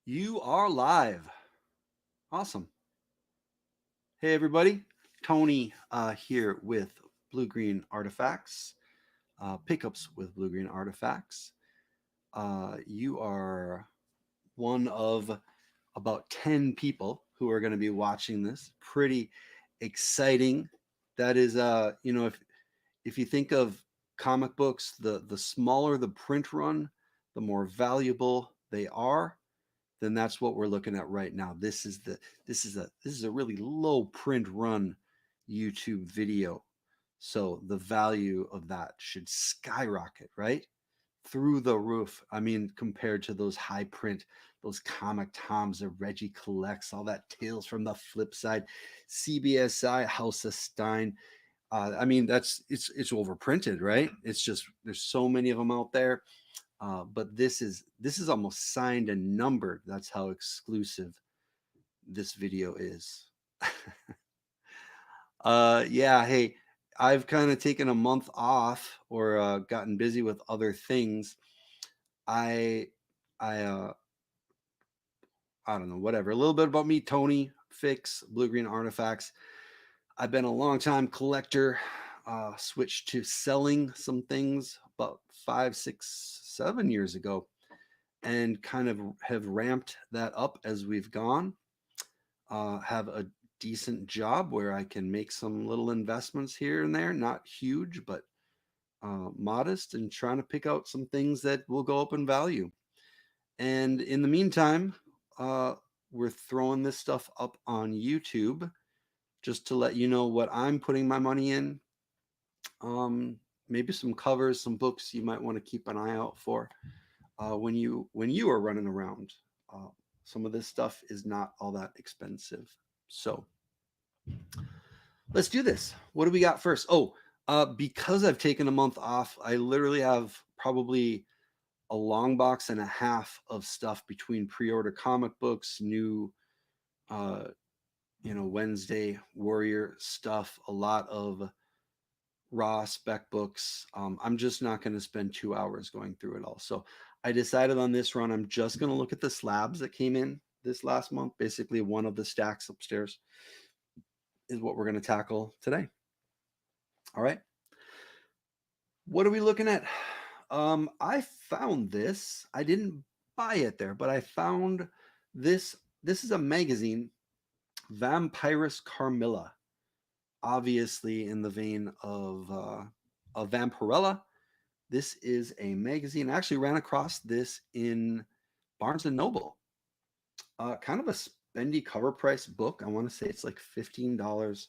You are live. Awesome. Hey, everybody. Tony here with Blue Green Artifacts, pickups with Blue Green Artifacts. You are one of about 10 people who are going to be watching this. Pretty exciting. That is, if you think of comic books, the smaller the print run, the more valuable they are. Then that's what we're looking at right now. This is a really low print run YouTube video. So the value of that should skyrocket, right? Through the roof. I mean, compared to those high print, those comic toms that Reggie collects, all that Tales from the Flip Side, CBSI, House of Stein. I mean, it's overprinted, right? It's just there's so many of them out there. But this is almost signed and numbered. That's how exclusive this video is. Yeah, hey, I've kind of taken a month off or gotten busy with other things. I I I don't know, whatever. A little bit about me, Tony Fix, Blue Green Artifacts. I've been a long time collector. Switched to selling some things about 5, 6, 7 years ago, and kind of have ramped that up as we've gone. Have a decent job where I can make some little investments here and there, not huge, but modest, and trying to pick out some things that will go up in value. And in the meantime, uh, we're throwing this stuff up on YouTube just to let you know what I'm putting my money in. Um, Maybe some covers, some books you might want to keep an eye out for when you are running around. Uh, some of this stuff is not all that expensive. So let's do this. What do we got first? Oh, because I've taken a month off, I literally have probably a long box and a half of stuff between pre-order comic books, new, uh, Wednesday Warrior stuff, a lot of raw spec books. I'm just not going to spend 2 hours going through it all. So I decided on this run, I'm just going to look at the slabs that came in this last month. Basically, one of the stacks upstairs is what we're going to tackle today. All right. What are we looking at? I found this. I didn't buy it there, but I found this. This is a magazine, Vampirus Carmilla, obviously in the vein of Vampirella. This is a magazine. I actually ran across this in Barnes and Noble. Kind of a spendy cover price book. I want to say it's like $15.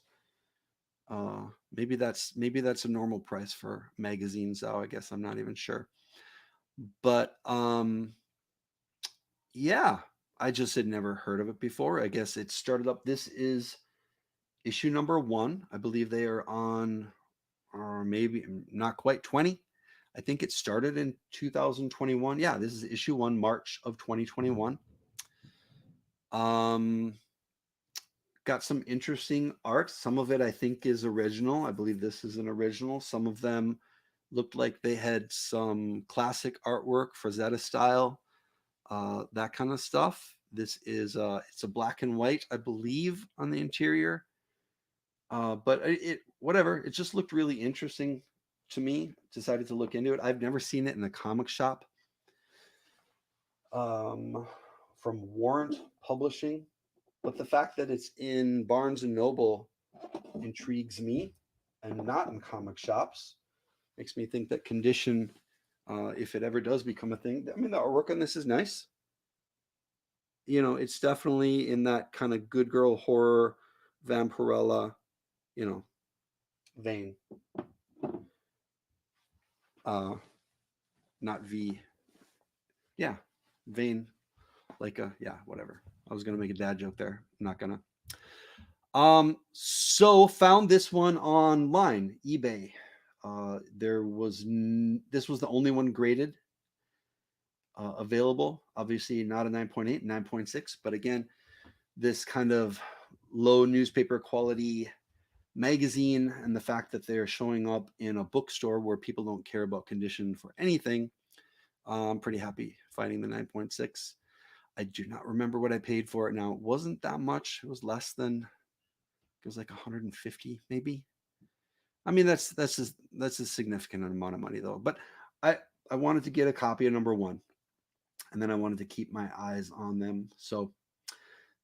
Maybe that's a normal price for magazines. Though I guess I'm not even sure. But yeah, I just had never heard of it before. I guess it started up. This is issue number 1. I believe they are on, or maybe not quite 20. I think it started in 2021. Yeah, this is issue 1, March of 2021. Um, got some interesting art. Some of it I think is original. I believe this is an original. Some of them looked like they had some classic artwork, Frazetta style, that kind of stuff. This is it's a black and white, I believe, on the interior. But it whatever. It just looked really interesting to me. Decided to look into it. I've never seen it in a comic shop. Um, from Warrant Publishing, but the fact that it's in Barnes and Noble intrigues me, and not in comic shops. Makes me think that condition, if it ever does become a thing, I mean, the artwork on this is nice. It's definitely in that kind of good girl horror, Vampirella, you know, vein. Not V. Yeah, vein. Like yeah, whatever. I was gonna make a dad joke there. I'm not gonna. So found this one online, eBay. This was the only one graded available. Obviously, not a 9.8, 9.6, but again, this kind of low newspaper quality magazine, and the fact that they're showing up in a bookstore where people don't care about condition for anything, I'm pretty happy finding the 9.6. I do not remember what I paid for it now. It wasn't that much. It was less than, it was like 150 maybe. I mean, that's a significant amount of money though. But I I wanted to get a copy of number one, and then I wanted to keep my eyes on them. So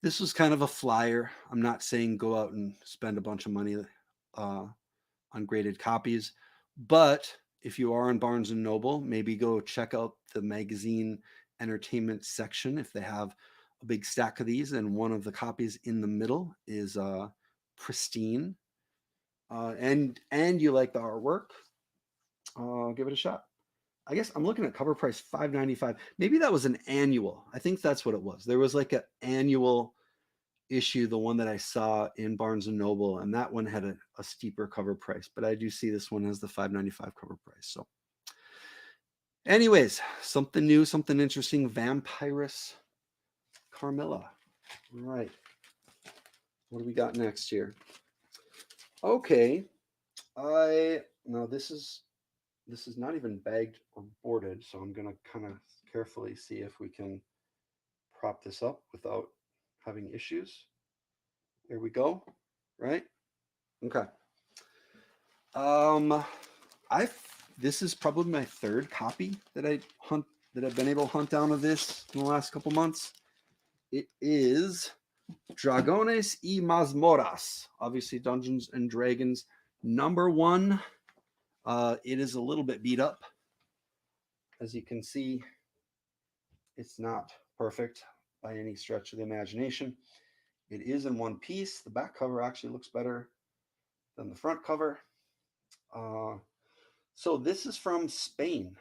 this was kind of a flyer. I'm not saying go out and spend a bunch of money uh, on graded copies, but if you are on Barnes and Noble, maybe go check out the magazine entertainment section if they have a big stack of these, and one of the copies in the middle is pristine, and you like the artwork, give it a shot. I guess I'm looking at cover price $5.95. Maybe that was an annual. I think that's what it was. There was like an annual issue, the one that I saw in Barnes and Noble, and that one had a steeper cover price. But I do see this one has the $5.95 cover price. So, anyways, something new, something interesting. Vampirella. Carmilla. All right. What do we got next here? Okay. Now this is not even bagged or boarded, so I'm gonna kind of carefully see if we can prop this up without having issues. There we go. Right? Okay. I This is probably my third copy that I've been able to hunt down of this in the last couple months. It is Dragones y Mazmorras, obviously Dungeons and Dragons number one. It is a little bit beat up. As you can see, it's not perfect by any stretch of the imagination. It is in one piece. The back cover actually looks better than the front cover. So this is from Spain.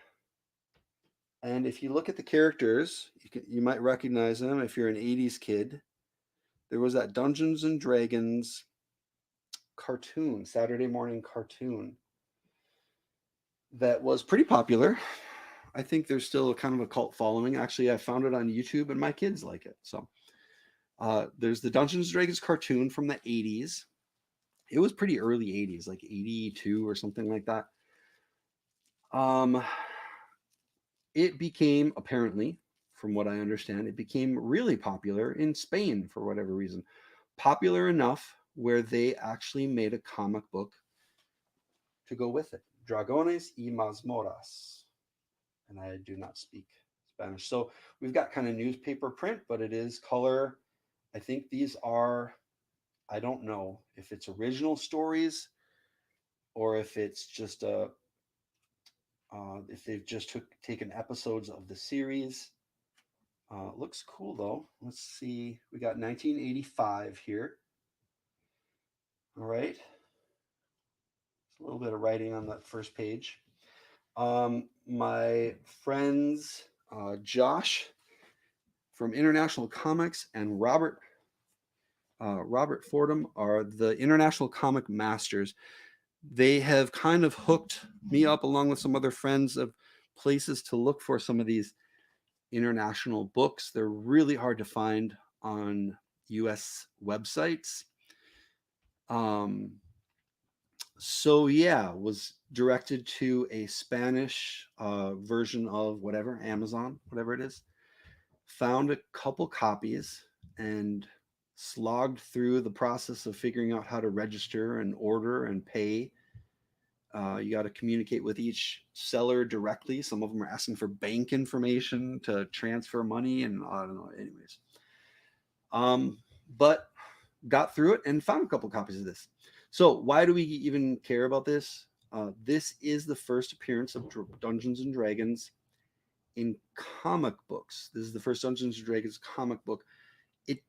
And if you look at the characters, you might recognize them if you're an 80s kid. There was that Dungeons and Dragons cartoon, Saturday morning cartoon, that was pretty popular. I think there's still kind of a cult following. Actually, I found it on YouTube and my kids like it. So there's the Dungeons and Dragons cartoon from the 80s. It was pretty early 80s, like 82 or something like that. It became, apparently, from what I understand, it became really popular in Spain for whatever reason. Popular enough where they actually made a comic book to go with it. Dragones y Mazmorras. And I do not speak Spanish. So we've got kind of newspaper print, but it is color. I think these are, I don't know if it's original stories or if it's just if they've just taken episodes of the series. Looks cool though. Let's see. We got 1985 here. All right. A little bit of writing on that first page. My friends Josh from International Comics and Robert Fordham are the International Comic Masters. They have kind of hooked me up along with some other friends of places to look for some of these international books. They're really hard to find on US websites. So yeah, was directed to a Spanish version of whatever, Amazon, whatever it is. Found a couple copies and slogged through the process of figuring out how to register and order and pay. You got to communicate with each seller directly. Some of them are asking for bank information to transfer money, and I don't know. Anyways, but got through it and found a couple copies of this. So why do we even care about this? This is the first appearance of Dungeons and Dragons in comic books. This is the first Dungeons and Dragons comic book. It,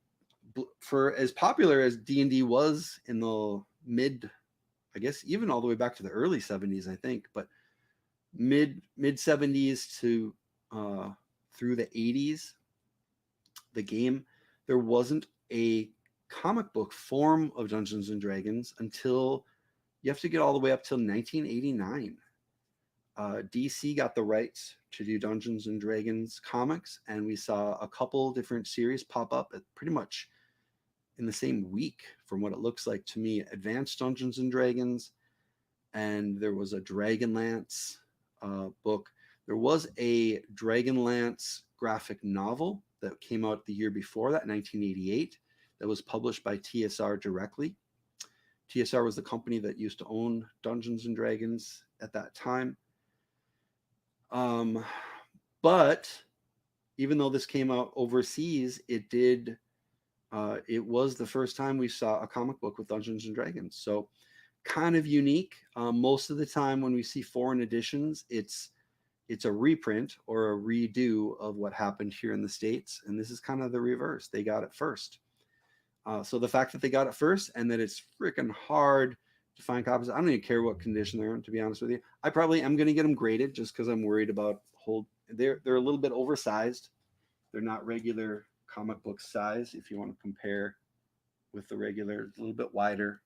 for as popular as D&D was in the mid, I guess even all the way back to the early 70s, I think, but mid 70s to through the 80s, the game, there wasn't a comic book form of Dungeons and Dragons until you have to get all the way up till 1989. DC got the rights to do Dungeons and Dragons comics, and we saw a couple different series pop up at pretty much in the same week, from what it looks like to me. Advanced Dungeons and Dragons, and there was a Dragonlance book. There was a Dragonlance graphic novel that came out the year before that, 1988, that was published by TSR directly. TSR was the company that used to own Dungeons and Dragons at that time. But even though this came out overseas, it was the first time we saw a comic book with Dungeons and Dragons. So kind of unique. Most of the time when we see foreign editions, it's a reprint or a redo of what happened here in the States. And this is kind of the reverse. They got it first. So the fact that they got it first and that it's freaking hard to find copies, I don't even care what condition they're in, to be honest with you. I probably am going to get them graded just because I'm worried about they're a little bit oversized. They're not regular comic book size if you want to compare with the regular, a little bit wider.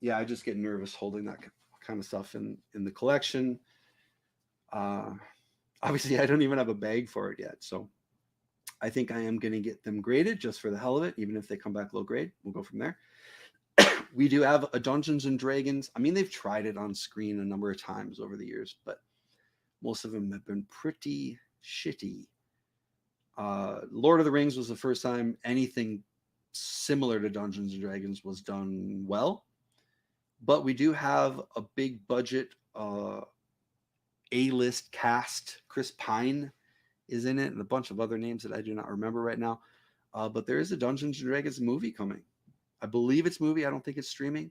Yeah, I just get nervous holding that kind of stuff in the collection. Obviously, I don't even have a bag for it yet, so I think I am going to get them graded just for the hell of it, even if they come back low grade. We'll go from there. We do have a Dungeons and Dragons. I mean, they've tried it on screen a number of times over the years, but most of them have been pretty shitty. Lord of the Rings was the first time anything similar to Dungeons and Dragons was done well. But we do have a big budget A-list cast. Chris Pine is in it, and a bunch of other names that I do not remember right now. But there is a Dungeons and Dragons movie coming. I believe it's movie. I don't think it's streaming.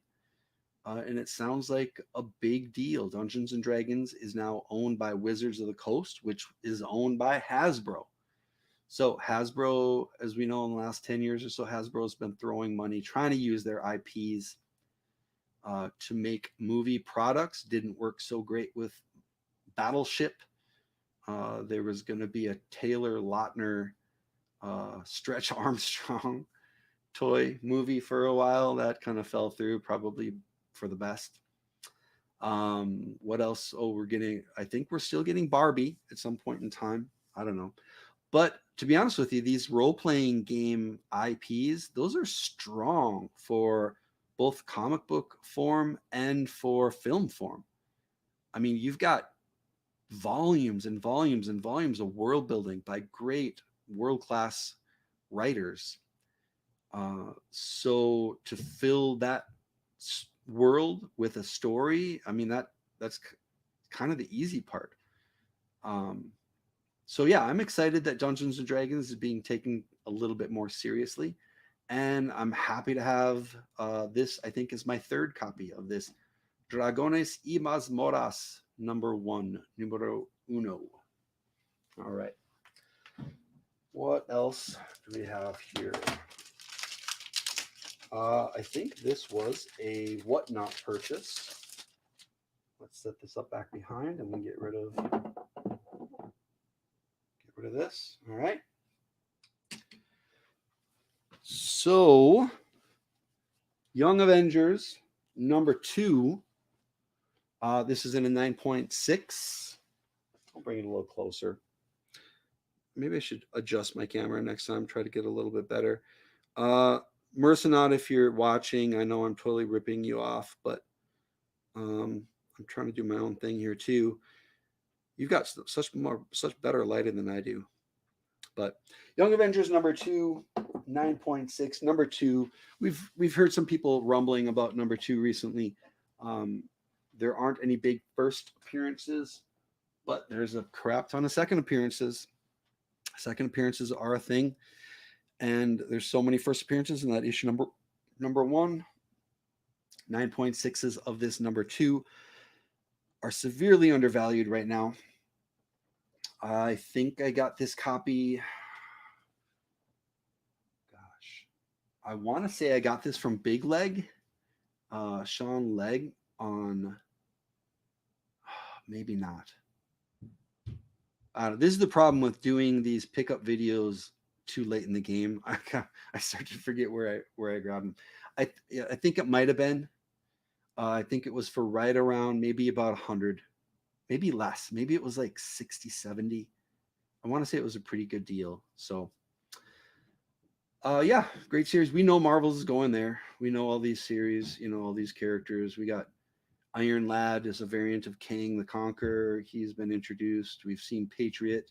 And it sounds like a big deal. Dungeons and Dragons is now owned by Wizards of the Coast, which is owned by Hasbro. So Hasbro, as we know, in the last 10 years or so, Hasbro has been throwing money, trying to use their IPs to make movie products. Didn't work so great with Battleship. There was going to be a Taylor Lautner Stretch Armstrong toy movie for a while. That kind of fell through, probably for the best. What else? Oh, I think we're still getting Barbie at some point in time. I don't know. But to be honest with you, these role-playing game IPs, those are strong for both comic book form and for film form. I mean, you've got volumes and volumes and volumes of world building by great world-class writers. So to fill that world with a story, I mean, that's kind of the easy part. So yeah, I'm excited that Dungeons and Dragons is being taken a little bit more seriously, and I'm happy to have this. I think is my third copy of this Dragones y Mazmorras numero uno. All right. What else do we have here? I think this was a Whatnot purchase. Let's set this up back behind and then get rid of this. All right. So, Young Avengers number 2. This is in a 9.6. I'll bring it a little closer. Maybe I should adjust my camera next time, try to get a little bit better. Mercenaut, if you're watching, I know I'm totally ripping you off, but I'm trying to do my own thing here too. You've got such better lighting than I do. But Young Avengers number 2, 9.6. Number 2, we've heard some people rumbling about number 2 recently. There aren't any big first appearances, but there's a crap ton of second appearances. Second appearances are a thing, and there's so many first appearances in that issue number 1. 9.6s of this number 2 are severely undervalued right now. I think I got this copy. Gosh, I want to say I got this from Big Leg, Sean Legg on. Maybe not. This is the problem with doing these pickup videos too late in the game. I start to forget where I grabbed them. I think it might have been. I think it was for right around maybe about 100, maybe less. Maybe it was like 60, 70. I want to say it was a pretty good deal. So, yeah, great series. We know Marvel's is going there. We know all these series, all these characters. We got Iron Lad is a variant of Kang the Conqueror. He's been introduced. We've seen Patriot.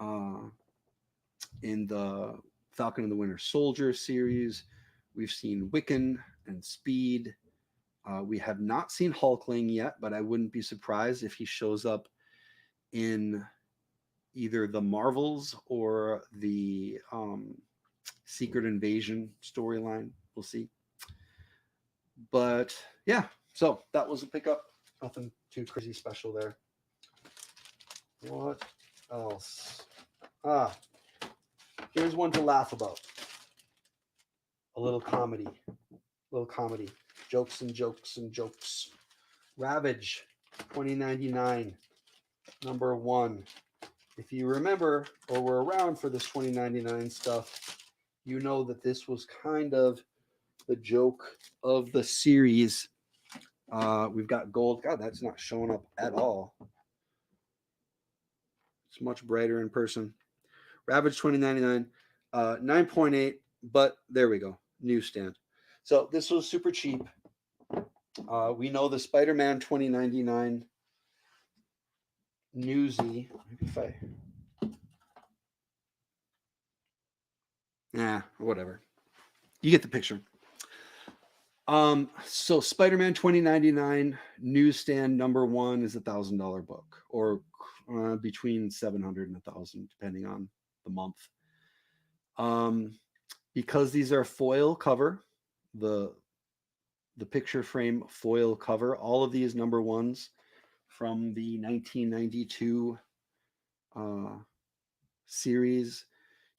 In the Falcon and the Winter Soldier series, we've seen Wiccan and Speed. We have not seen Hulkling yet, but I wouldn't be surprised if he shows up in either the Marvels or the Secret Invasion storyline. We'll see. But yeah, so that was a pickup. Nothing too crazy special there. What else? Here's one to laugh about. A little comedy. Jokes and jokes and jokes. Ravage 2099, number 1. If you remember or were around for this 2099 stuff, you know that this was kind of the joke of the series. We've got gold. God, that's not showing up at all. It's much brighter in person. Ravage 2099, 9.8, but there we go. Newsstand. So this was super cheap. We know the Spider-Man 2099 newsy. Maybe if I... whatever. You get the picture. So Spider-Man 2099 newsstand number 1 is $1,000 book, or between 700 and 1,000, depending on the month. Because these are foil cover, the picture frame foil cover, all of these number 1s from the 1992 series.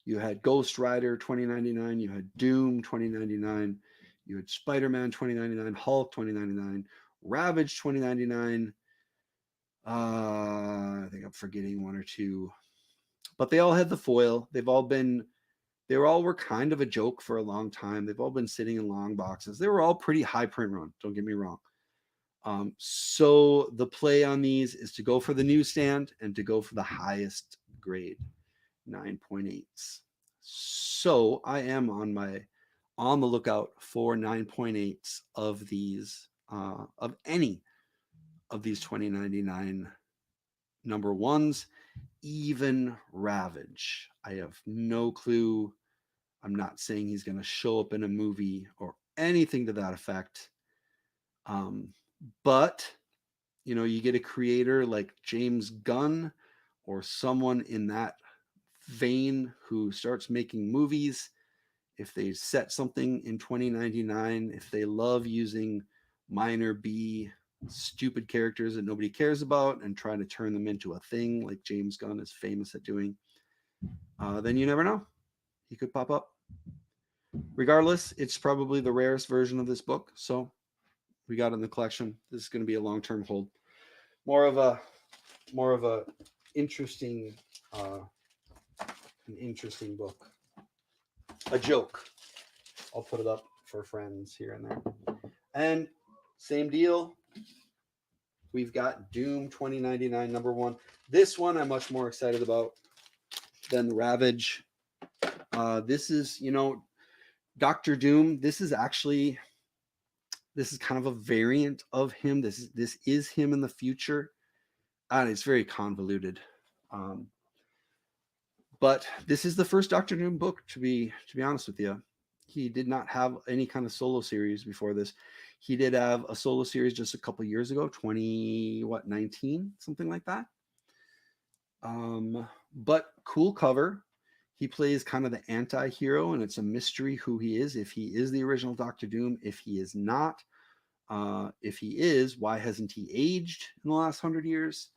You had Ghost Rider 2099, you had Doom 2099, you had Spider-Man 2099, Hulk 2099, Ravage 2099. I think I'm forgetting 1 or 2, but they all had the foil. They all were kind of a joke for a long time. They've all been sitting in long boxes. They were all pretty high print run. Don't get me wrong. So the play on these is to go for the newsstand and to go for the highest grade, 9.8s. So I am on the lookout for 9.8s of these, of any of these 2099 number 1s, even Ravage. I have no clue. I'm not saying he's going to show up in a movie or anything to that effect. But, you get a creator like James Gunn or someone in that vein who starts making movies. If they set something in 2099, if they love using minor B stupid characters that nobody cares about and trying to turn them into a thing like James Gunn is famous at doing, then you never know. He could pop up. Regardless, it's probably the rarest version of this book, so we got it in the collection. This is going to be a long-term hold. More of a interesting an interesting book. A joke. I'll put it up for friends here and there. And same deal. We've got Doom 2099 number 1. This one I'm much more excited about than Ravage. This is, Dr. Doom. This is kind of a variant of him. This is him in the future. And it's very convoluted. But this is the first Dr. Doom book, to be honest with you. He did not have any kind of solo series before this. He did have a solo series just a couple years ago, 2019, something like that. But cool cover. He plays kind of the anti-hero, and it's a mystery who he is, if he is the original Dr. Doom, if he is not. If he is, why hasn't he aged in the last 100 years?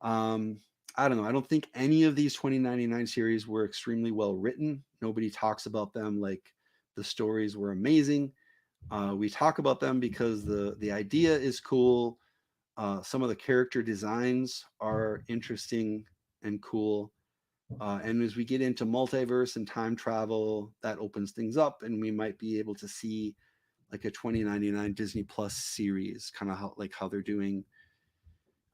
I don't know. I don't think any of these 2099 series were extremely well written. Nobody talks about them like the stories were amazing. We talk about them because the idea is cool. Some of the character designs are interesting and cool. And as we get into multiverse and time travel, that opens things up, and we might be able to see like a 2099 Disney Plus series, kind of how they're doing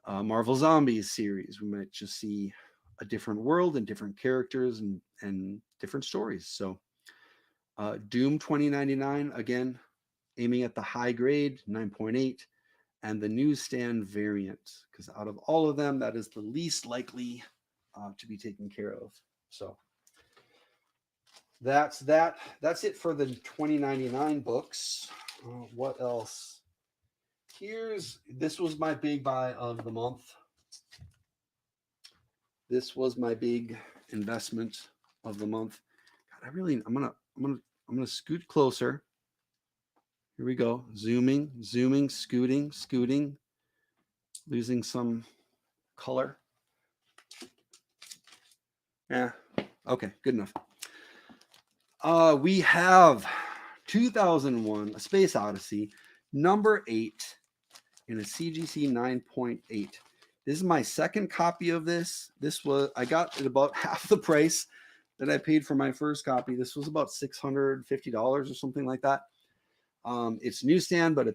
Marvel Zombies series. We might just see a different world and different characters and different stories. So Doom 2099, again, aiming at the high grade, 9.8, and the newsstand variant, because out of all of them, that is the least likely to be taken care of. So that's that. That's it for the 2099 books. What else? This was my big buy of the month. This was my big investment of the month. God, I'm gonna scoot closer. Here we go. Zooming, scooting, losing some color. Yeah. Okay, good enough. We have 2001: A Space Odyssey, number 8 in a CGC 9.8. This is my second copy of this. I got it about half the price that I paid for my first copy. This was about $650 or something like that. It's newsstand, but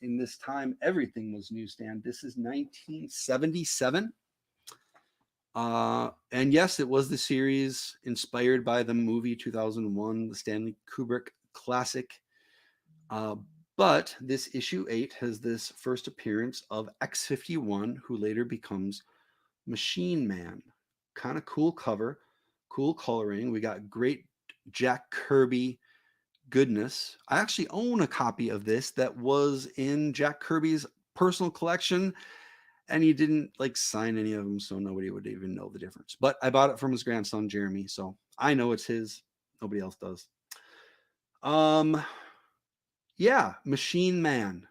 in this time, everything was newsstand. This is 1977. And yes, it was the series inspired by the movie 2001, the Stanley Kubrick classic. But this issue 8 has this first appearance of X-51, who later becomes Machine Man. Kind of cool cover, cool coloring. We got great Jack Kirby goodness. I actually own a copy of this that was in Jack Kirby's personal collection, and he didn't like sign any of them, so nobody would even know the difference. But I bought it from his grandson Jeremy, so I know it's his. Nobody else does. Yeah, Machine Man.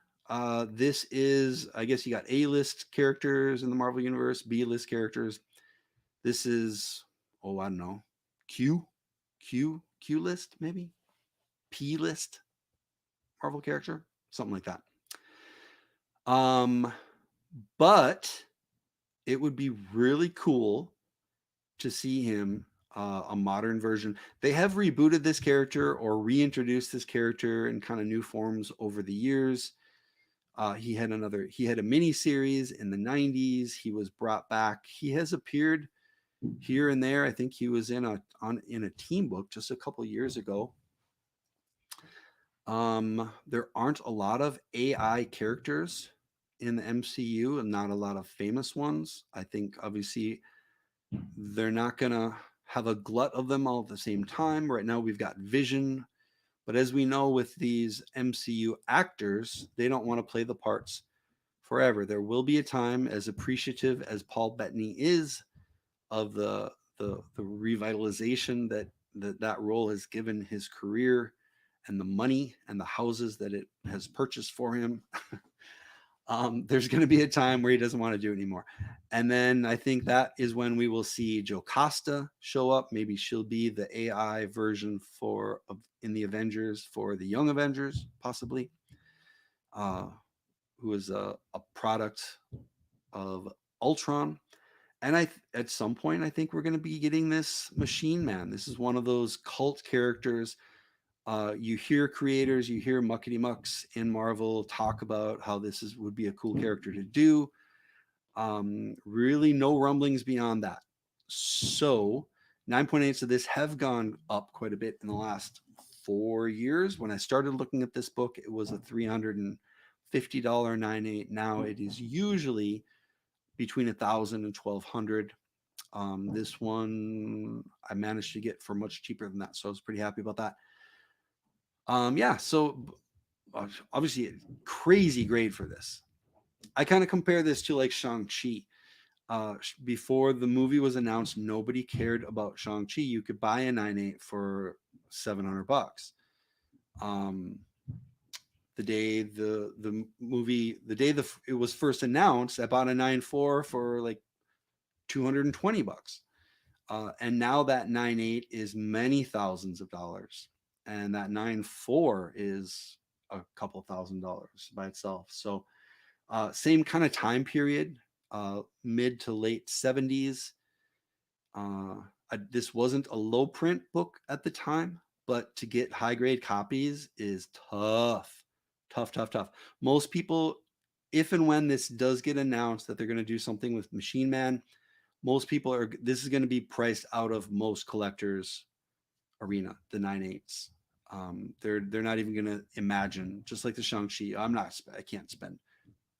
This is, I guess you got A-list characters in the Marvel Universe, B-list characters. This is, I don't know, Q list, maybe? P list Marvel character, something like that. But it would be really cool to see him a modern version. They have rebooted this character or reintroduced this character in kind of new forms over the years. He had a mini series in the 90s. He was brought back. He has appeared here and there. I think he was in a team book just a couple years ago. There aren't a lot of AI characters in the MCU and not a lot of famous ones. I think obviously they're not gonna have a glut of them all at the same time. Right now we've got Vision, but as we know with these MCU actors, they don't want to play the parts forever. There will be a time, as appreciative as Paul Bettany is of the revitalization that role has given his career and the money and the houses that it has purchased for him. There's going to be a time where he doesn't want to do it anymore. And then I think that is when we will see Jocasta show up. Maybe she'll be the AI version in the Avengers for the Young Avengers, possibly, who is a product of Ultron. And at some point, I think we're going to be getting this Machine Man. This is one of those cult characters. You hear creators, you hear muckety mucks in Marvel talk about how would be a cool character to do. Really, no rumblings beyond that. So 9.8s of this have gone up quite a bit in the last 4 years. When I started looking at this book, it was a $350 9.8. Now it is usually between $1,000 and $1,200. This one I managed to get for much cheaper than that, so I was pretty happy about that. Yeah, so obviously crazy grade for this. I kind of compare this to like Shang-Chi. Before the movie was announced, nobody cared about Shang-Chi. You could buy a 9.8 for $700. The day it was first announced, I bought a 9.4 for like $220. And now that 9.8 is many thousands of dollars, and that 9.4 is a couple $1,000s by itself. So same kind of time period, mid to late 70s. This wasn't a low print book at the time, but to get high grade copies is tough. Most people, if and when this does get announced that they're going to do something with Machine Man, most people this is going to be priced out of most collectors' arena, the 9.8s. They're not even going to imagine, just like the Shang-Chi. I can't spend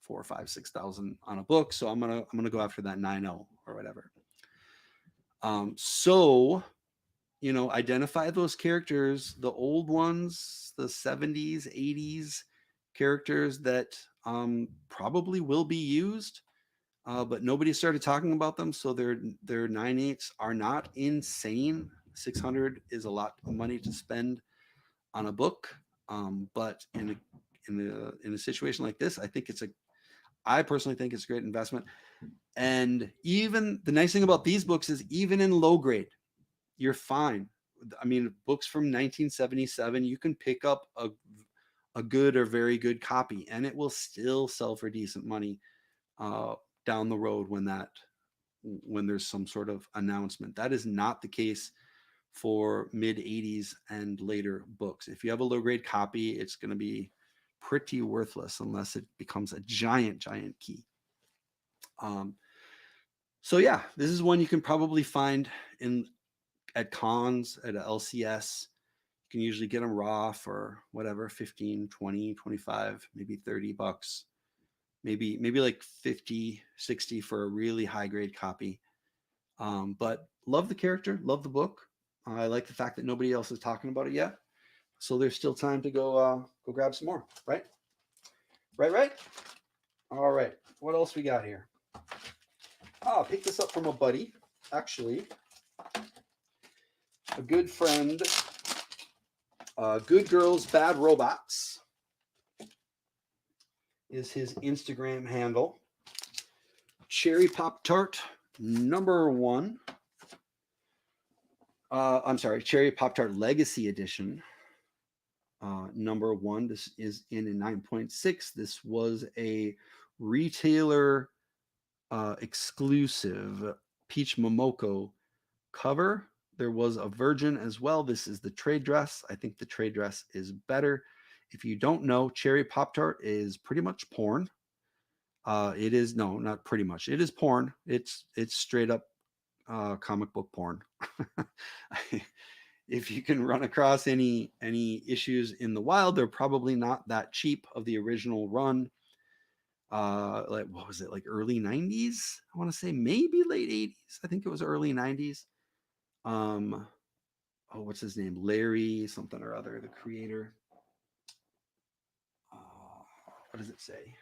4 or 5, 6,000 on a book, so I'm gonna go after that 9.0 or whatever. So, identify those characters, the old ones, the 70s, 80s characters that probably will be used, but nobody started talking about them. So their 9/8 are not insane. 600 is a lot of money to spend on a book, but in a situation like this, I personally think it's a great investment. And even the nice thing about these books is even in low grade, you're fine. I mean, books from 1977, you can pick up a good or very good copy, and it will still sell for decent money uh, down the road when there's some sort of announcement. That is not the case for mid 80s and later books. If you have a low grade copy, it's going to be pretty worthless unless it becomes a giant key. Um, so yeah, this is one you can probably find in at cons at a LCS. You can usually get them raw for whatever, 15, 20, 25, maybe $30, maybe like 50, 60 for a really high grade copy. But love the character, love the book. I like the fact that nobody else is talking about it yet. So there's still time to go grab some more, right? Right. All right. What else we got here? I picked this up from a buddy, actually, a good friend. Good Girls, Bad Robots is his Instagram handle. Cherry Pop Tart #1. I'm sorry, Cherry Pop Tart Legacy Edition #1. This is in a 9.6. This was a retailer exclusive Peach Momoko cover. There was a Virgin as well. This is the trade dress. I think the trade dress is better. If you don't know, Cherry Pop Tart is pretty much porn. It is not pretty much. It is porn. It's straight up comic book porn. If you can run across any issues in the wild, they're probably not that cheap of the original run. Like what was it, like early 90s? I want to say maybe late 80s. I think it was early 90s. What's his name? Larry something or other, the creator. What does it say?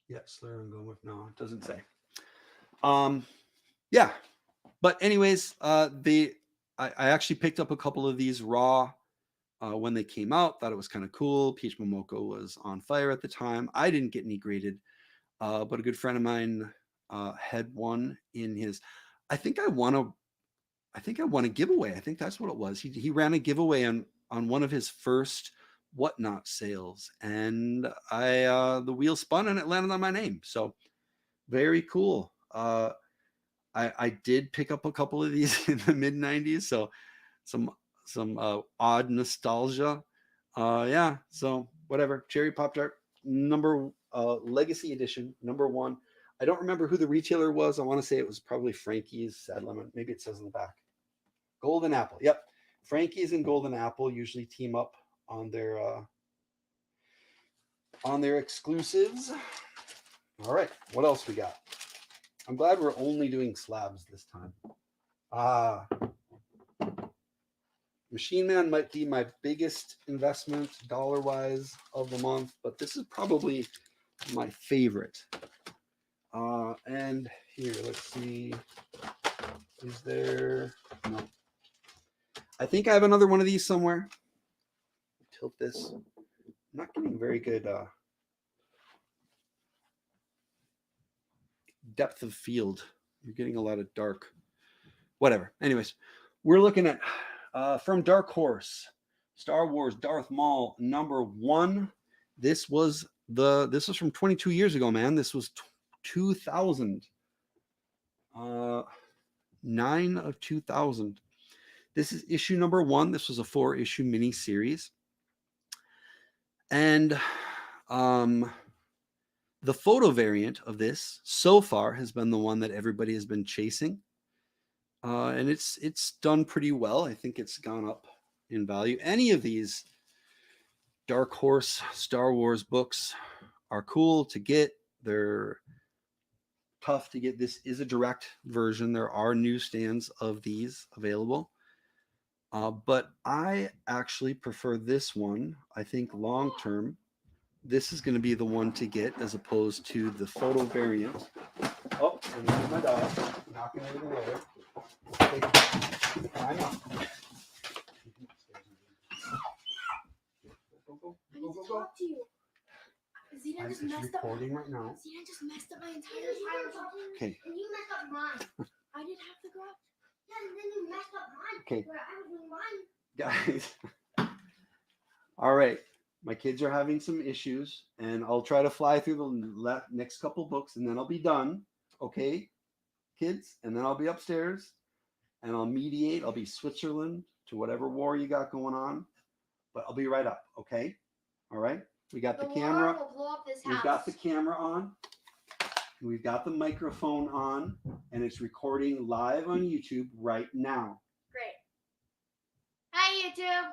Yeah, slur and go with no, it doesn't say. Yeah, but anyways, I actually picked up a couple of these raw when they came out. Thought it was kind of cool. Peach Momoko was on fire at the time. I didn't get any graded, but a good friend of mine had one in his. I think I won a giveaway. I think that's what it was. He ran a giveaway on one of his first Whatnot sales, and the wheel spun and it landed on my name. So very cool. I did pick up a couple of these in the mid 90s, so some odd nostalgia. Yeah, so whatever. Cherry Pop Tart Legacy Edition #1. I don't remember who the retailer was. I want to say it was probably Frankie's Sad Lemon. Maybe it says in the back. Golden Apple. Yep. Frankie's and Golden Apple usually team up on their exclusives. All right. What else we got? I'm glad we're only doing slabs this time. Machine Man might be my biggest investment dollar-wise of the month, but this is probably my favorite. And here, let's see. Is there? No. I think I have another one of these somewhere. Tilt this. I'm not getting very good depth of field. You're getting a lot of dark. Whatever. Anyways, we're looking at from Dark Horse, Star Wars Darth Maul #1. This was from 22 years ago, man. This was 2000. 9 of 2000. This is issue #1. This was a 4-issue mini series. And the photo variant of this so far has been the one that everybody has been chasing. And it's done pretty well. I think it's gone up in value. Any of these Dark Horse Star Wars books are cool to get. They're tough to get. This is a direct version. There are newsstands of these available. But I actually prefer this one. I think long term, this is going to be the one to get as opposed to the photo variant. Oh, and there's my dog knocking over the roller. Okay, climb up. I need to talk to you. Zena just messed up. Recording right now. Zena just messed up my entire time. Okay. And you messed up mine. I didn't have to go out. Yeah, and then you messed up mine. Okay. Where I was doing mine. Guys. All right. My kids are having some issues, and I'll try to fly through the next couple books, and then I'll be done. Okay, kids? And then I'll be upstairs, and I'll mediate. I'll be Switzerland to whatever war you got going on, but I'll be right up. Okay? All right? We got the camera. War will blow up this house. We've got the camera on. We've got the microphone on, and it's recording live on YouTube right now. Great. Hi, YouTube.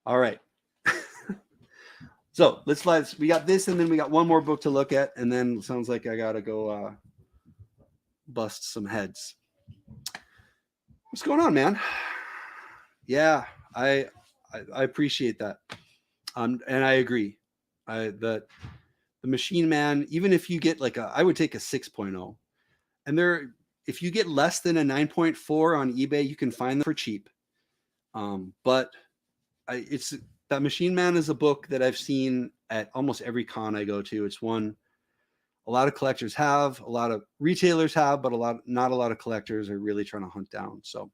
All right. So let's we got this, and then we got one more book to look at, and then it sounds like I gotta go bust some heads. What's going on, man? Yeah, I appreciate that, and I agree. The Machine Man, even if you get like I would take a 6.0, and if you get less than a 9.4 on eBay, you can find them for cheap. But it's that Machine Man is a book that I've seen at almost every con I go to. It's one a lot of collectors have, a lot of retailers have, but not a lot of collectors are really trying to hunt down. So,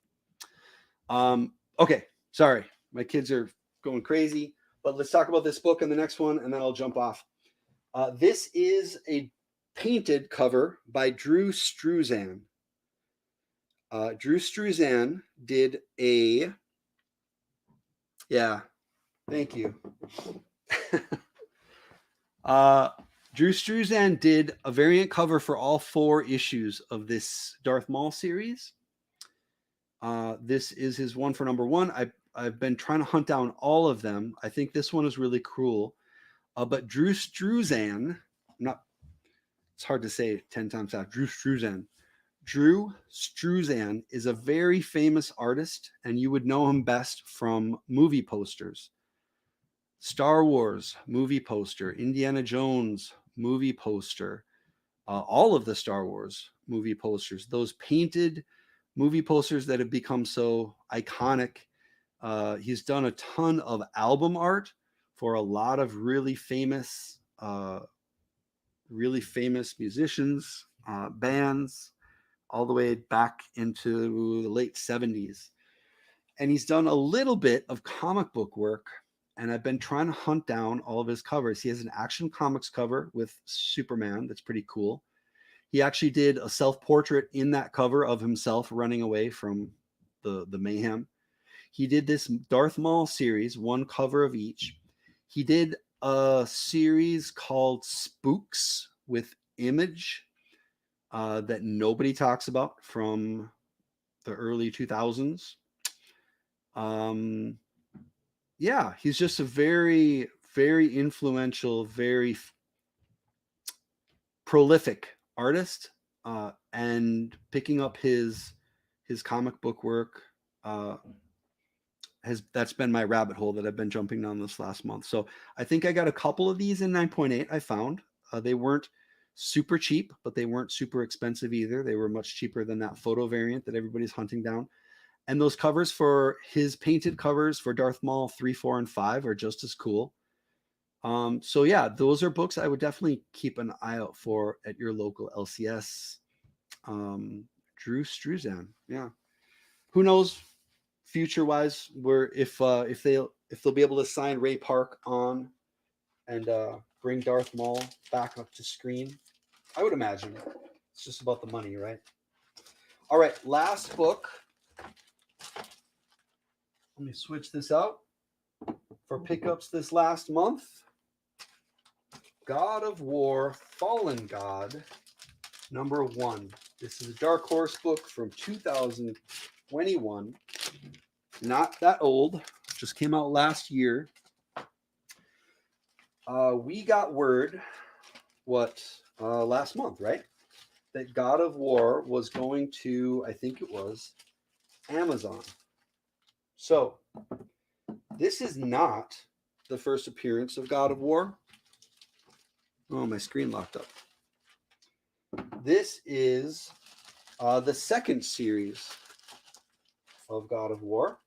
okay, sorry, my kids are going crazy, but let's talk about this book and the next one, and then I'll jump off. This is a painted cover by Drew Struzan. Drew Struzan did a, yeah, thank you. Drew Struzan did a variant cover for all 4 issues of this Darth Maul series. This is his one for number 1. I've been trying to hunt down all of them. I think this one is really cool. But Drew Struzan, it's hard to say 10 times fast. Drew Struzan is a very famous artist, and you would know him best from movie posters. Star Wars movie poster, Indiana Jones movie poster, all of the Star Wars movie posters, those painted movie posters that have become so iconic. He's done a ton of album art for a lot of really famous musicians, bands, all the way back into the late 70s. And he's done a little bit of comic book work, and I've been trying to hunt down all of his covers. He has an Action Comics cover with Superman that's pretty cool. He actually did a self-portrait in that cover of himself running away from the mayhem. He did this Darth Maul series, one cover of each. He did a series called Spooks with Image that nobody talks about from the early 2000s. Yeah, he's just a very, very influential, very prolific artist, and picking up his comic book work that's been my rabbit hole that I've been jumping down this last month. So I think I got a couple of these in 9.8. I found they weren't super cheap, but they weren't super expensive either. They were much cheaper than that photo variant that everybody's hunting down. And those covers for his painted covers for Darth Maul 3, 4, and 5 are just as cool. So yeah, those are books I would definitely keep an eye out for at your local LCS. Drew Struzan, yeah. Who knows, future-wise, where if they'll be able to sign Ray Park on and bring Darth Maul back up to screen. I would imagine it's just about the money, right? All right, last book. Let me switch this out for pickups this last month. God of War, Fallen God, number 1. This is a Dark Horse book from 2021. Not that old. Just came out last year. we got word last month, right? That God of War was going to, I think it was Amazon. So this is not the first appearance of God of War. Oh, my screen locked up. This is the second series of God of War.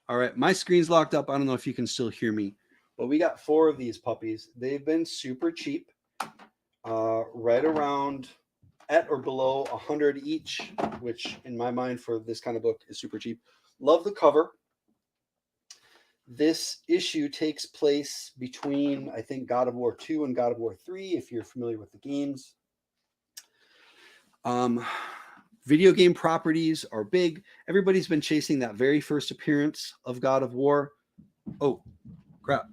All right, my screen's locked up. I don't know if you can still hear me, but we got 4 of these puppies. They've been super cheap, right around at or below 100 each, which in my mind for this kind of book is super cheap. Love the cover. This issue takes place between, I think, God of War 2 and God of War 3, if you're familiar with the games. Video game properties are big. Everybody's been chasing that very first appearance of God of War. Oh, crap.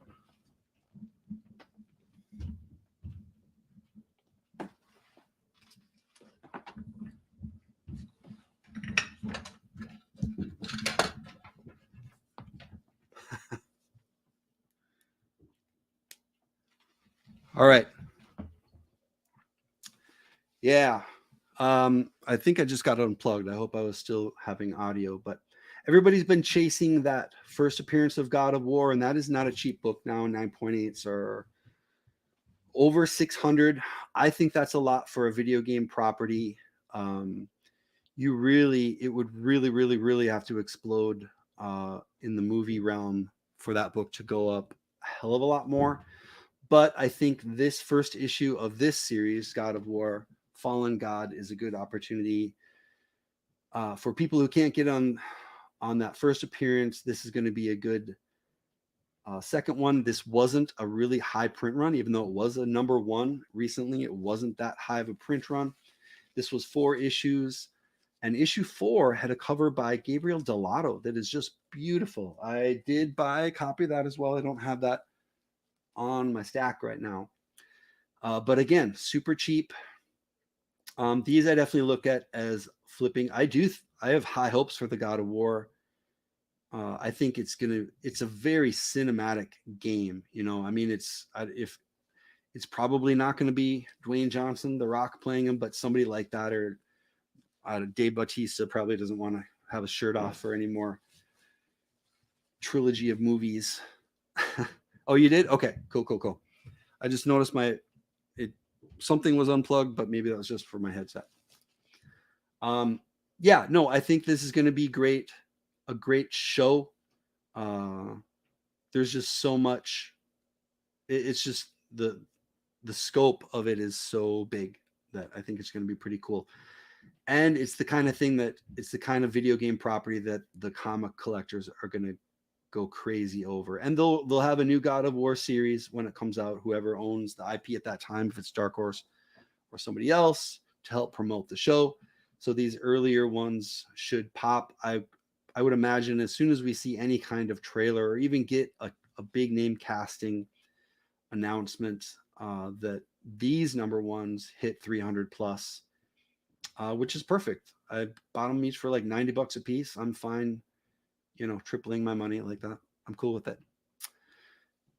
All right. Yeah. I think I just got unplugged. I hope I was still having audio, but everybody's been chasing that first appearance of God of War, and that is not a cheap book now. 9.8s are over 600. I think that's a lot for a video game property. It would really have to explode in the movie realm for that book to go up a hell of a lot more. But I think this first issue of this series, God of War, Fallen God, is a good opportunity for people who can't get on that first appearance. This is going to be a good second one. This wasn't a really high print run, even though it was a #1 recently. It wasn't that high of a print run. This was 4 issues, and issue 4 had a cover by Gabriel Delato that is just beautiful. I did buy a copy of that as well. I don't have that on my stack right now, but again, super cheap. These I definitely look at as flipping. I have high hopes for the God of War. I think it's a very cinematic game. I mean, it's probably not going to be Dwayne Johnson, The Rock, playing him, but somebody like that, or Dave Bautista probably doesn't want to have a shirt off for any more trilogy of movies. Oh, you did? Okay, cool. I just noticed something was unplugged, but maybe that was just for my headset. Yeah, no, I think this is going to be great. A great show. There's just so much. It's just the scope of it is so big that I think it's going to be pretty cool. And it's the kind of video game property that the comic collectors are going to go crazy over. And they'll have a new God of War series when it comes out, whoever owns the IP at that time, if it's Dark Horse or somebody else, to help promote the show. So these earlier ones should pop. I would imagine as soon as we see any kind of trailer or even get a big name casting announcement, that these #1s hit 300 plus, which is perfect. I bought them each for like $90 a piece. I'm fine, tripling my money like that. I'm cool with it.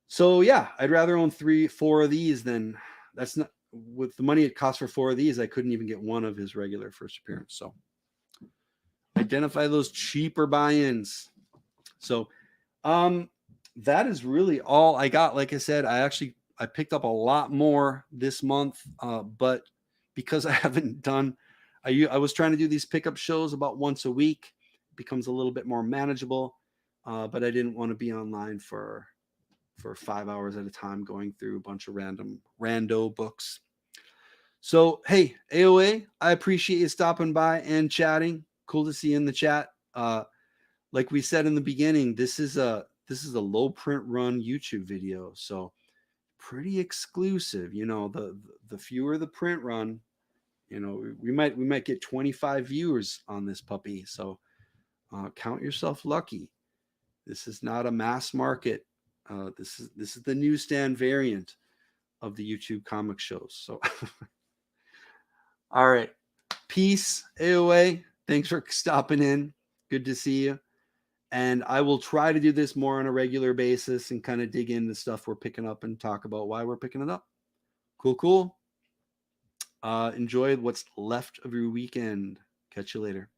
So yeah, I'd rather own 3-4 of these than that's not with the money it costs for 4 of these. I couldn't even get one of his regular first appearance. So identify those cheaper buy-ins. So that is really all I got. Like I said, I picked up a lot more this month, but because I haven't done, I was trying to do these pickup shows about once a week. It becomes a little bit more manageable, but I didn't want to be online for 5 hours at a time going through a bunch of rando books. So hey, AOA, I appreciate you stopping by and chatting. Cool to see you in the chat. Like we said in the beginning, this is a low print run YouTube video, so pretty exclusive. The fewer the print run, we might get 25 viewers on this puppy. So count yourself lucky. This is not a mass market. This is the newsstand variant of the YouTube comic shows. So all right, peace, AOA. Thanks for stopping in. Good to see you. And I will try to do this more on a regular basis and kind of dig into stuff we're picking up and talk about why we're picking it up. Cool. Enjoy what's left of your weekend. Catch you later.